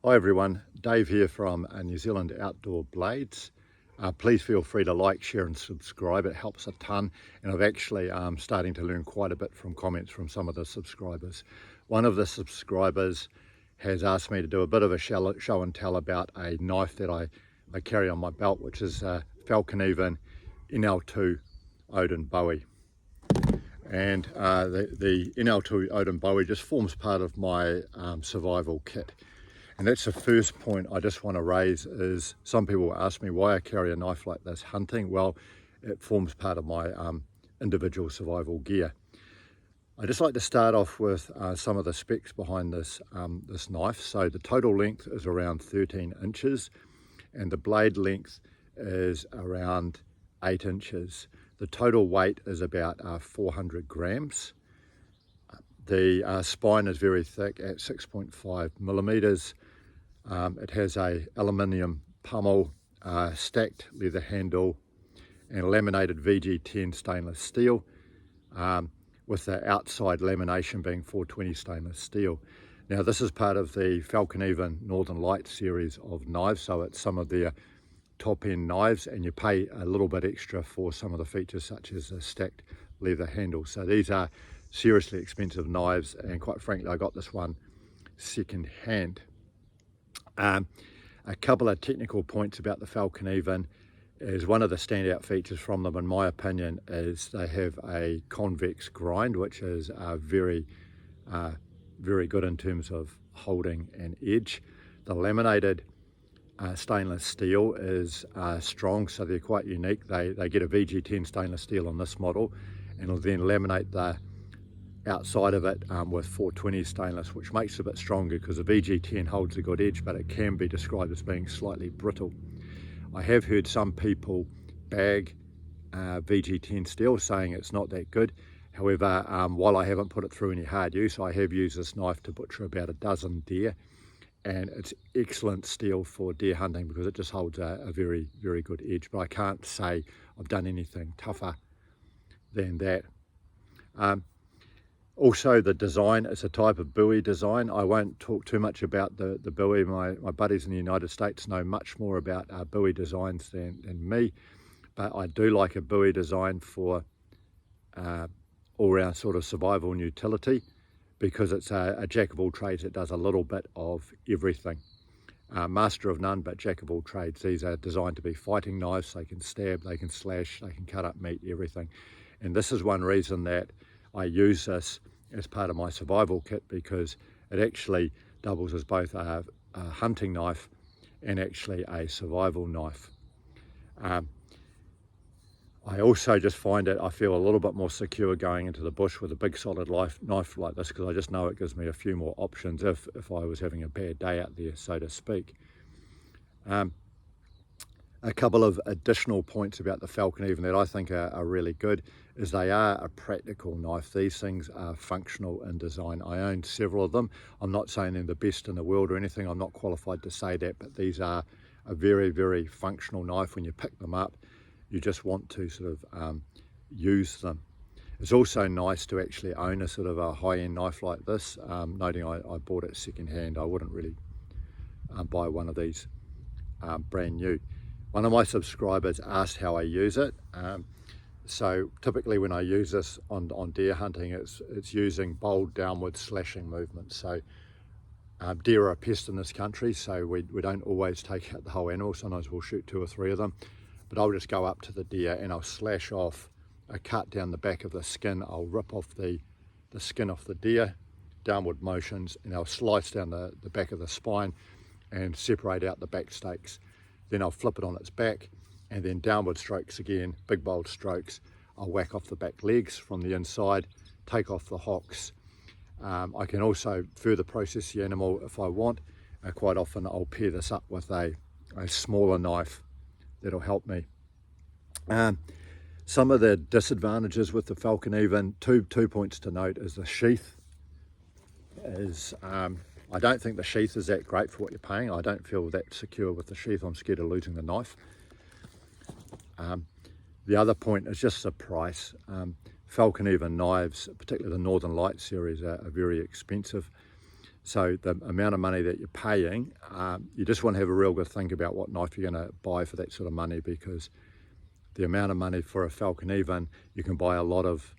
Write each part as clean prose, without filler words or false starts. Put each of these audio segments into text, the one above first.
Hi everyone, Dave here from New Zealand Outdoor Blades. Please feel free to like, share and subscribe, it helps a ton, and I've actually starting to learn quite a bit from comments from some of the subscribers. One of the subscribers has asked me to do a bit of a show and tell about a knife that I carry on my belt, which is Fallkniven NL-2 Odin Bowie. And the NL-2 Odin Bowie just forms part of my survival kit. And that's the first point I just want to raise is some people ask me why I carry a knife like this hunting. Well, it forms part of my individual survival gear. I just like to start off with some of the specs behind this, this knife. So the total length is around 13 inches and the blade length is around 8 inches. The total weight is about 400 grams. The spine is very thick at 6.5 millimeters. It has a aluminium pommel, stacked leather handle and laminated VG10 stainless steel, with the outside lamination being 420 stainless steel. Now this is part of the Fallkniven Northern Light series of knives, so it's some of their top end knives, and you pay a little bit extra for some of the features such as a stacked leather handle. So these are seriously expensive knives, and quite frankly I got this one second hand. A couple of technical points about the Fallkniven is one of the standout features from them, in my opinion, is they have a convex grind, which is very good in terms of holding an edge. The laminated stainless steel is strong, so they're quite unique. They get a VG10 stainless steel on this model, and will then laminate the outside of it with 420 stainless, which makes it a bit stronger because the VG10 holds a good edge, but it can be described as being slightly brittle. I have heard some people bag VG10 steel, saying it's not that good. However, while I haven't put it through any hard use, I have used this knife to butcher about a dozen deer, and it's excellent steel for deer hunting because it just holds a very good edge, but I can't say I've done anything tougher than that. Also, the design is a type of Bowie design. I won't talk too much about the Bowie. My buddies in the United States know much more about Bowie designs than me, but I do like a Bowie design for all-round sort of survival and utility, because it's a jack of all trades. It does a little bit of everything. Master of none, but jack of all trades. These are designed to be fighting knives. They can stab, they can slash, they can cut up meat, everything. And this is one reason that I use this as part of my survival kit, because it actually doubles as both a hunting knife and actually a survival knife. I also just find it, I feel a little bit more secure going into the bush with a big solid knife like this, because I just know it gives me a few more options if I was having a bad day out there, so to speak. A couple of additional points about the Fallkniven that I think are really good is they are a practical knife. These things are functional in design. I own several of them. I'm not saying they're the best in the world or anything. I'm not qualified to say that, but these are a very functional knife. When you pick them up, you just want to sort of use them. It's also nice to actually own a sort of a high-end knife like this, noting I bought it second hand. I wouldn't really buy one of these brand new. One of my subscribers asked how I use it. So typically when I use this on deer hunting, it's using bold downward slashing movements. So deer are a pest in this country, so we don't always take out the whole animal. Sometimes we'll shoot 2 or 3 of them, but I'll just go up to the deer and I'll slash off a cut down the back of the skin. I'll rip off the skin off the deer, downward motions, and I'll slice down the back of the spine and separate out the back steaks. Then I'll flip it on its back, and then downward strokes again, big bold strokes. I'll whack off the back legs from the inside, take off the hocks. I can also further process the animal if I want. Quite often I'll pair this up with a smaller knife that'll help me. Some of the disadvantages with the Fallkniven, two points to note, is the sheath. I don't think the sheath is that great for what you're paying. I don't feel that secure with the sheath. I'm scared of losing the knife. The other point is just the price. Fallkniven knives, particularly the Northern Light series, are very expensive. So the amount of money that you're paying, you just want to have a real good think about what knife you're going to buy for that sort of money, because the amount of money for a Fallkniven, you can buy a lot of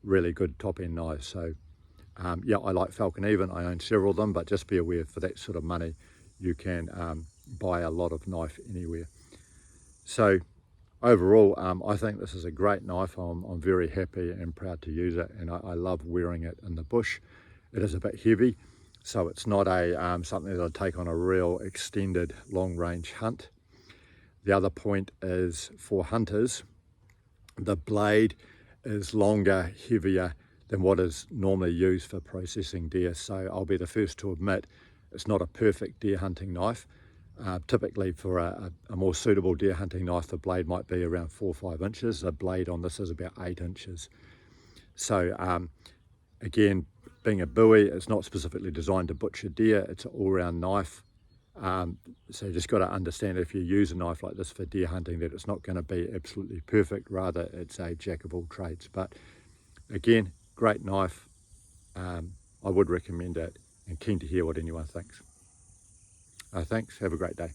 really good top-end knives. So yeah, I like Fallkniven, I own several of them, but just be aware for that sort of money, you can buy a lot of knife anywhere. So overall, I think this is a great knife. I'm very happy and proud to use it, and I love wearing it in the bush. It is a bit heavy, so it's not a something that I'd take on a real extended long-range hunt. The other point is, for hunters, the blade is longer, heavier than what is normally used for processing deer. So I'll be the first to admit it's not a perfect deer hunting knife. Typically for a more suitable deer hunting knife, the blade might be around 4 or 5 inches. The blade on this is about 8 inches. So again, being a Bowie, it's not specifically designed to butcher deer. It's an all-round knife. So you just got to understand, if you use a knife like this for deer hunting, that it's not going to be absolutely perfect. Rather, it's a jack of all trades. But again, great knife. I would recommend it, and keen to hear what anyone thinks. Thanks. Have a great day.